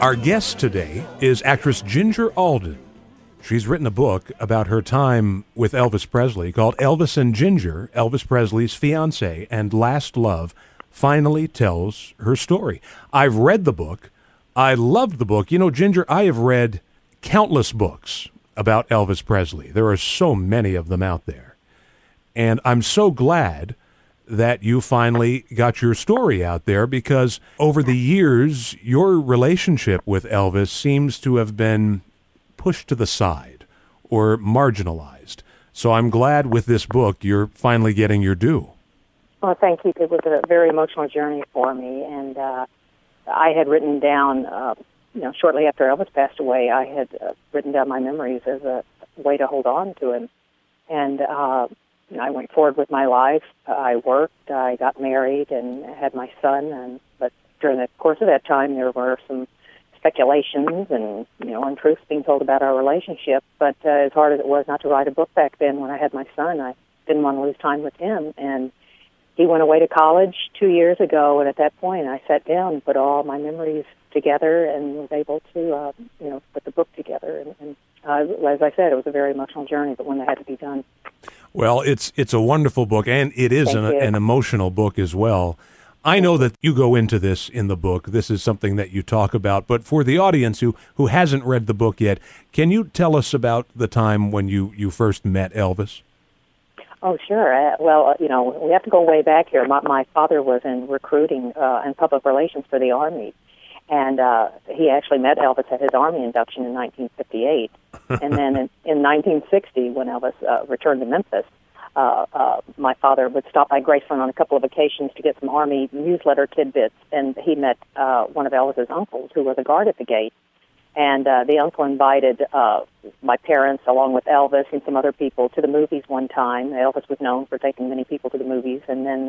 Our guest today is actress Ginger Alden. She's written a book about her time with Elvis Presley called Elvis and Ginger, Elvis Presley's Fiancé and Last Love, finally tells her story. I've read the book. I loved the book. You know, Ginger, I have read countless books about Elvis Presley. There are so many of them out there. And I'm so glad that you finally got your story out there, because over the years, your relationship with Elvis seems to have been pushed to the side or marginalized. So I'm glad with this book you're finally getting your due. Well, thank you. It was a very emotional journey for me, and I had written down, shortly after Elvis passed away, I had written down my memories as a way to hold on to him. And I went forward with my life. I worked, I got married, and had my son. But during the course of that time, there were some speculations and, untruths being told about our relationship. But as hard as it was not to write a book back then when I had my son, I didn't want to lose time with him. And he went away to college 2 years ago, and at that point, I sat down and put all my memories together and was able to, put the book together. And as I said, it was a very emotional journey, but one that had to be done. Well, it's a wonderful book, and it is an emotional book as well. I know that you go into this in the book. This is something that you talk about. But for the audience who hasn't read the book yet, can you tell us about the time when you first met Elvis? Oh, sure. We have to go way back here. My father was in recruiting and public relations for the Army, and he actually met Elvis at his Army induction in 1958. And then in 1960, when Elvis returned to Memphis, my father would stop by Graceland on a couple of occasions to get some Army newsletter tidbits, and he met one of Elvis's uncles, who was a guard at the gate. And the uncle invited my parents, along with Elvis and some other people, to the movies one time. Elvis was known for taking many people to the movies. And then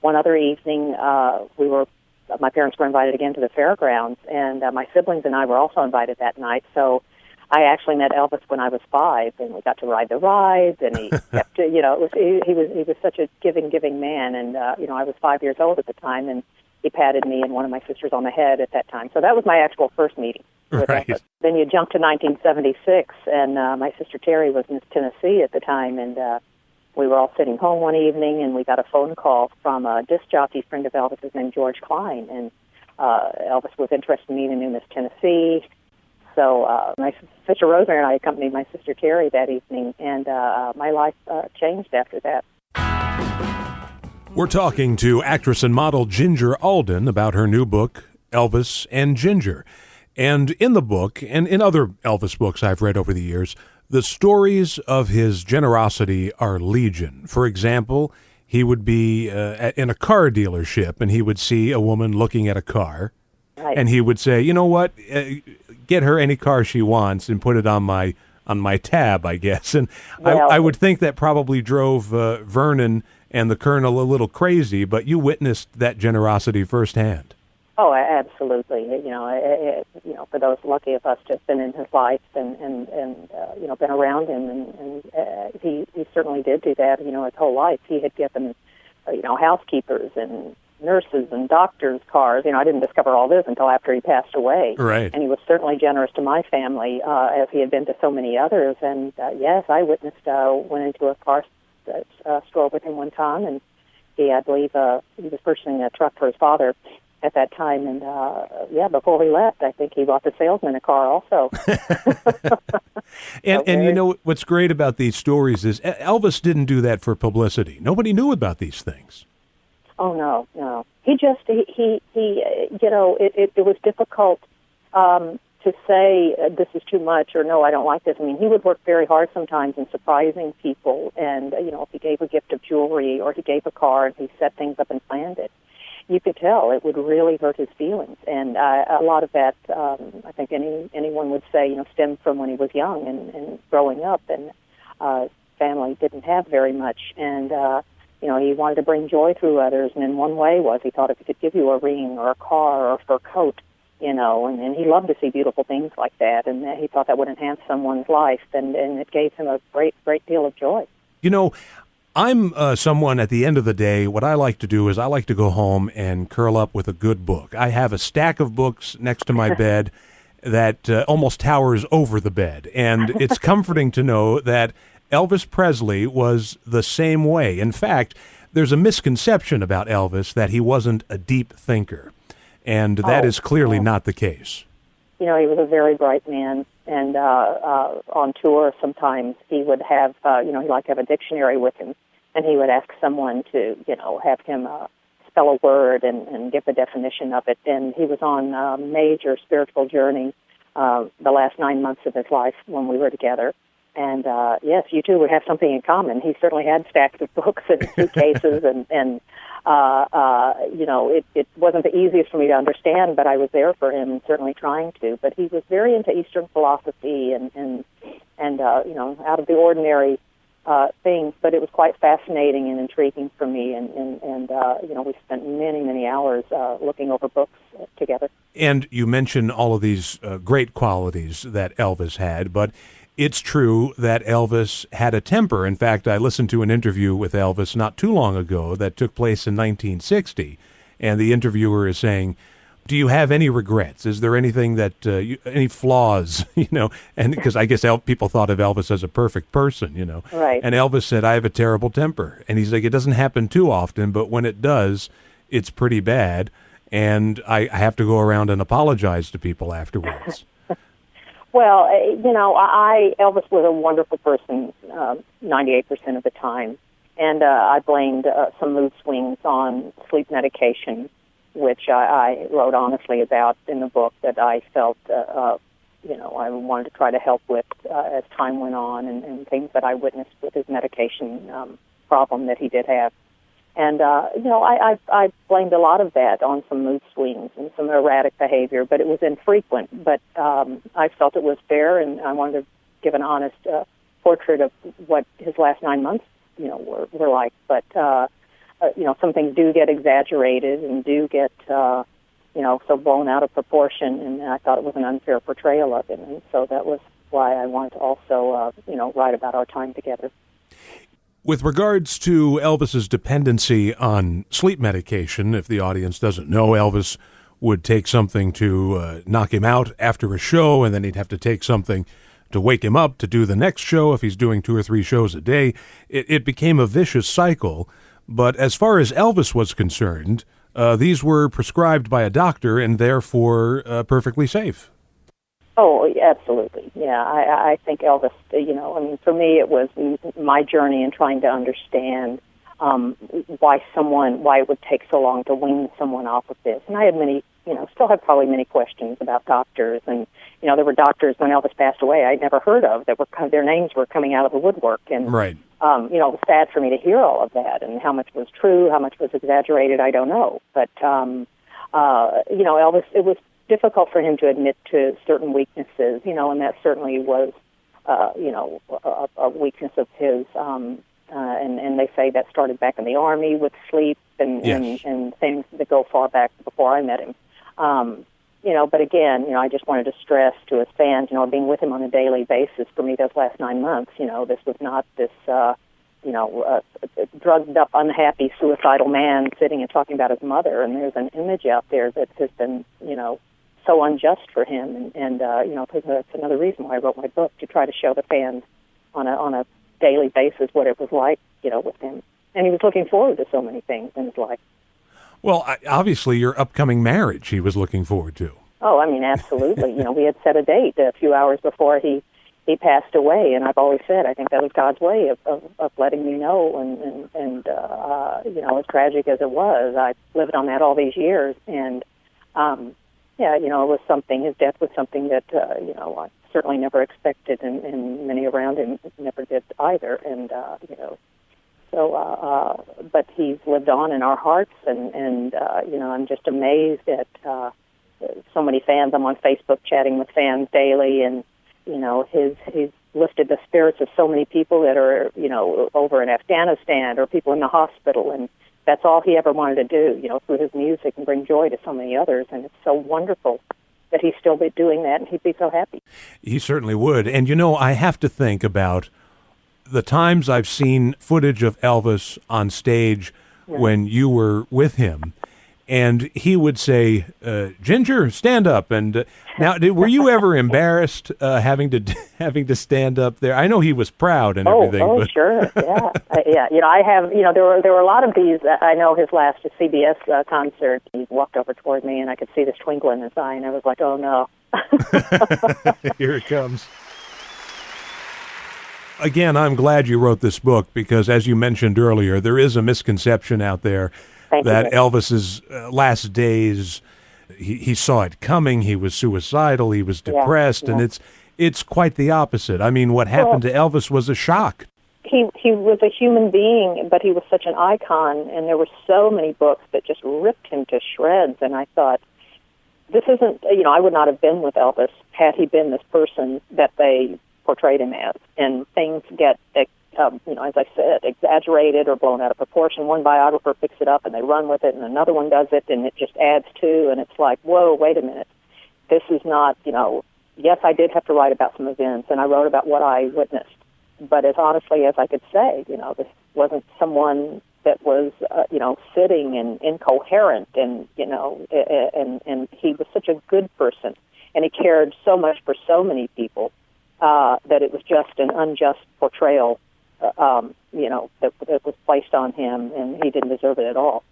one other evening, my parents were invited again to the fairgrounds, and my siblings and I were also invited that night. So I actually met Elvis when I was 5, and we got to ride the rides, and he kept, he was such a giving man. And, I was 5 years old at the time, and he patted me and one of my sisters on the head at that time. So that was my actual first meeting with Elvis. Then you jump to 1976, and my sister Terry was in Tennessee at the time, and we were all sitting home one evening, and we got a phone call from a disc jockey friend of Elvis's named George Klein, and Elvis was interested in me in Miss Tennessee. So my sister Rosemary and I accompanied my sister Terry that evening, and my life changed after that. We're talking to actress and model Ginger Alden about her new book, Elvis and Ginger. And in the book, and in other Elvis books I've read over the years, the stories of his generosity are legion. For example, he would be in a car dealership, and he would see a woman looking at a car, right, and he would say, you know what, get her any car she wants and put it on my tab, I guess. And well, I would think that probably drove Vernon and the Colonel a little crazy, but you witnessed that generosity firsthand. Oh, absolutely. For those lucky of us to have been in his life and been around him, and he certainly did do that. His whole life he had given, housekeepers and nurses and doctors cars. I didn't discover all this until after he passed away. Right. And he was certainly generous to my family, as he had been to so many others. And yes, I witnessed. Went into a car store with him one time, and I believe he was purchasing a truck for his father at that time, and before he left, I think he bought the salesman a car also. And what's great about these stories is Elvis didn't do that for publicity. Nobody knew about these things. Oh no. He just it was difficult to say this is too much or no, I don't like this. I mean, he would work very hard sometimes in surprising people, and if he gave a gift of jewelry or he gave a card, he set things up and planned it. You could tell it would really hurt his feelings, and a lot of that, I think anyone would say, stemmed from when he was young and growing up, and family didn't have very much, and he wanted to bring joy through others, and in one way was he thought if he could give you a ring or a car or a fur coat, and he loved to see beautiful things like that, and he thought that would enhance someone's life, and it gave him a great deal of joy. I'm someone at the end of the day, what I like to do is I like to go home and curl up with a good book. I have a stack of books next to my bed that almost towers over the bed. And it's comforting to know that Elvis Presley was the same way. In fact, there's a misconception about Elvis that he wasn't a deep thinker. And that is clearly not the case. You know, he was a very bright man. And on tour, sometimes he would have, he liked to have a dictionary with him. And he would ask someone to, have him spell a word and give the definition of it. And he was on a major spiritual journey the last 9 months of his life when we were together. And, yes, you two would have something in common. He certainly had stacks of books and suitcases, and it wasn't the easiest for me to understand, but I was there for him, certainly trying to. But he was very into Eastern philosophy and out of the ordinary things, but it was quite fascinating and intriguing for me, and we spent many, many hours looking over books together. And you mentioned all of these great qualities that Elvis had, but it's true that Elvis had a temper. In fact, I listened to an interview with Elvis not too long ago that took place in 1960, and the interviewer is saying, do you have any regrets? Is there anything that, any flaws, and because I guess people thought of Elvis as a perfect person, Right. And Elvis said, I have a terrible temper. And he's like, it doesn't happen too often, but when it does, it's pretty bad. And I have to go around and apologize to people afterwards. Well, Elvis was a wonderful person 98% of the time. And I blamed some mood swings on sleep medication, which I wrote honestly about in the book, that I felt, I wanted to try to help with as time went on, and things that I witnessed with his medication problem that he did have. And, I blamed a lot of that on some mood swings and some erratic behavior, but it was infrequent. But I felt it was fair, and I wanted to give an honest portrait of what his last 9 months, were like. But some things do get exaggerated and do get, so blown out of proportion, and I thought it was an unfair portrayal of him. And so that was why I wanted to also, write about our time together. With regards to Elvis's dependency on sleep medication, if the audience doesn't know, Elvis would take something to knock him out after a show, and then he'd have to take something to wake him up to do the next show if he's doing 2 or 3 shows a day. It became a vicious cycle. But as far as Elvis was concerned, these were prescribed by a doctor and therefore perfectly safe. Oh, absolutely. Yeah, I think Elvis, for me it was my journey in trying to understand why it would take so long to wean someone off of this. And I had still have probably many questions about doctors. And, there were doctors when Elvis passed away I'd never heard of that their names were coming out of the woodwork. And, right. It was sad for me to hear all of that, and how much was true, how much was exaggerated, I don't know. But, Elvis, it was difficult for him to admit to certain weaknesses, and that certainly was, a weakness of his. And they say that started back in the Army with sleep and, yes. and things that go far back before I met him. But again, I just wanted to stress to his fans, being with him on a daily basis for me those last 9 months, this was not this, drugged up, unhappy, suicidal man sitting and talking about his mother. And there's an image out there that has been, so unjust for him. And that's another reason why I wrote my book, to try to show the fans on a daily basis what it was like, with him. And he was looking forward to so many things in his life. Well, obviously your upcoming marriage he was looking forward to. Oh, absolutely. We had set a date a few hours before he passed away, and I've always said I think that was God's way of letting me know. And as tragic as it was, I lived on that all these years. And it was something. His death was something that I certainly never expected, and many around him never did either. And but he's lived on in our hearts, and I'm just amazed at so many fans. I'm on Facebook chatting with fans daily, and he's lifted the spirits of so many people that are over in Afghanistan or people in the hospital, and that's all he ever wanted to do, through his music, and bring joy to so many others. And it's so wonderful that he's still be doing that, and he'd be so happy. He certainly would. And I have to think about the times I've seen footage of Elvis on stage when you were with him, and he would say, "Ginger, stand up." And now, were you ever embarrassed having to stand up there? I know he was proud and everything. Oh, but... sure, yeah, yeah. I have. There were a lot of these. I know his last CBS concert. He walked over toward me, and I could see this twinkle in his eye, and I was like, "Oh no." Here it comes. Again, I'm glad you wrote this book because, as you mentioned earlier, there is a misconception out there that Elvis's last days, he saw it coming, he was suicidal, he was depressed, and it's quite the opposite. I mean, what happened to Elvis was a shock. He was a human being, but he was such an icon, and there were so many books that just ripped him to shreds, and I thought, this isn't, I would not have been with Elvis had he been this person that they portrayed him as, and things get, as I said, exaggerated or blown out of proportion. One biographer picks it up and they run with it, and another one does it, and it just adds to, and it's like, whoa, wait a minute. This is not, yes, I did have to write about some events, and I wrote about what I witnessed, but as honestly as I could say, this wasn't someone that was, sitting and incoherent, and, and he was such a good person, and he cared so much for so many people, that it was just an unjust portrayal, that was placed on him, and he didn't deserve it at all.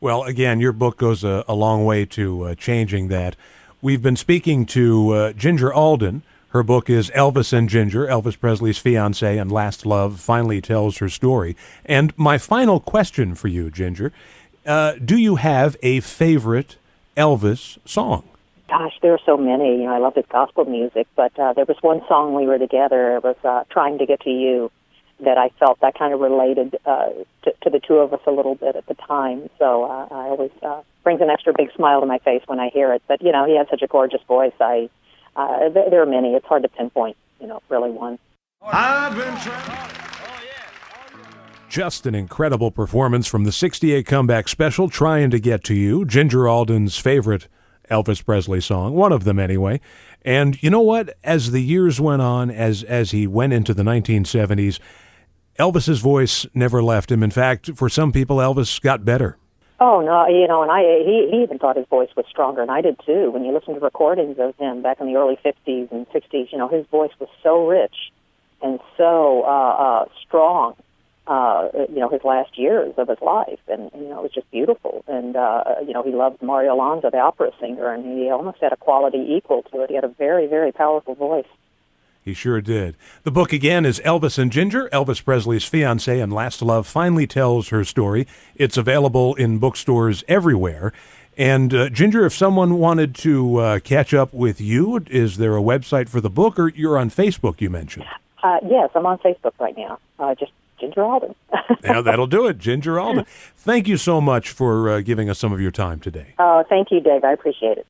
Well, again, your book goes a long way to changing that. We've been speaking to Ginger Alden. Her book is Elvis and Ginger, Elvis Presley's fiancé and last love, finally tells her story. And my final question for you, Ginger, do you have a favorite Elvis song? Gosh, there are so many. I love his gospel music, but there was one song we were together. It was Trying to Get to You that I felt that kind of related to the two of us a little bit at the time. So I always brings an extra big smile to my face when I hear it. But, he had such a gorgeous voice. There are many. It's hard to pinpoint, really one. I've been trying. Just an incredible performance from the 68 comeback special, Trying to Get to You, Ginger Alden's favorite Elvis Presley song, one of them anyway. And you know what? As the years went on, as he went into the 1970s, Elvis's voice never left him. In fact, for some people, Elvis got better. Oh, no, and he even thought his voice was stronger, and I did too. When you listen to recordings of him back in the early 50s and 60s, his voice was so rich and so strong. His last years of his life, and it was just beautiful. And he loved Mario Alonso, the opera singer, and he almost had a quality equal to it. He had a very, very powerful voice. He sure did. The book again is Elvis and Ginger, Elvis Presley's fiancé and last love finally tells her story. It's available in bookstores everywhere. And Ginger, if someone wanted to catch up with you, is there a website for the book, or you're on Facebook? You mentioned. Yes, I'm on Facebook right now. Just Ginger Alden. Now that'll do it, Ginger Alden. Thank you so much for giving us some of your time today. Thank you, Dave. I appreciate it.